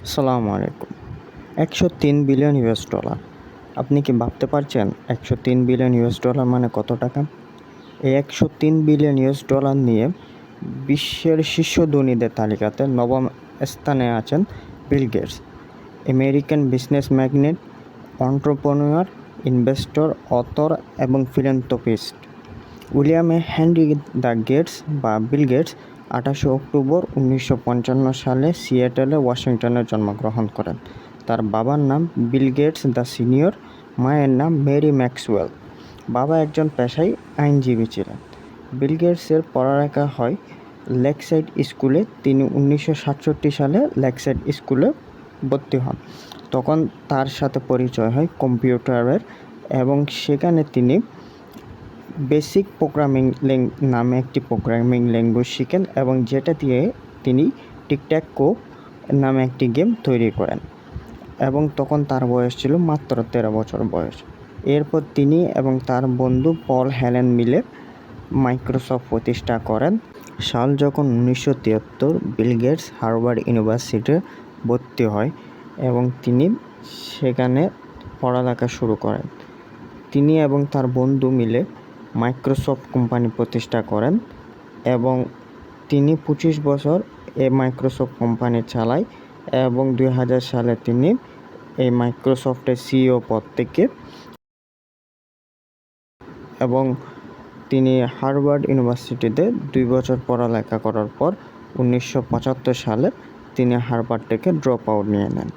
আসসালামু আলাইকুম। ১০৩ billion US dollar. আপনি কি ভাবতে পারছেন ১০৩ বিলিয়ন ইউএস ডলার মানে কত টাকা? এই ১০৩ বিলিয়ন ইউএস ডলার নিয়ে বিশ্বের শীর্ষ ধনীদের তালিকাতে নবম স্থানে আছেন Bill Gates, American business magnate, entrepreneur, investor, author এবং philanthropist. William Henry the Gates বা বিল গেটস ২৮ অক্টোবর ১৯৫৫ সালে সিয়াটেলে ওয়াশিংটনে জন্মগ্রহণ করেন। তার বাবার নাম বিল গেটস দ্য সিনিয়র, মায়ের নাম মেরি ম্যাক্সওয়েল। বাবা একজন পেশায় আইনজীবী ছিলেন। বিল গেটসের পড়ালেখা হয় লেকসাইড স্কুলে। তিনি ১৯৬৭ সালে লেকসাইড স্কুলে ভর্তি হন। তখন তার সাথে পরিচয় হয় কম্পিউটারের এবং সেখানে তিনি বেসিক প্রোগ্রামিং নামে একটি প্রোগ্রামিং ল্যাঙ্গুয়েজ শিখেন এবং যেটা দিয়ে তিনি টিকট্যাকো নামে একটি গেম তৈরি করেন এবং তখন তার বয়স ছিল মাত্র ১৩ বছর বয়স। এরপর তিনি এবং তার বন্ধু পল হেলেন মিলে মাইক্রোসফট প্রতিষ্ঠা করেন। সাল যখন ১৯৭৩, বিল গেটস হার্ভার্ড ইউনিভার্সিটিতে ভর্তি হয় এবং তিনি সেখানে পড়ালেখা শুরু করেন। তিনি এবং তার বন্ধু মিলে মাইক্রোসফট কোম্পানি প্রতিষ্ঠা করেন এবং তিনি ২৫ বছর এই মাইক্রোসফট কোম্পানি চালায় এবং ২০০০ সালে তিনি এই মাইক্রোসফটের সিইও পদ থেকে এবং তিনি হার্ভার্ড ইউনিভার্সিটিতে ২ বছর পড়ালেখা করার পর ১৯৭৫ সালে তিনি হার্ভার্ড থেকে ড্রপ আউট নিয়ে নেন।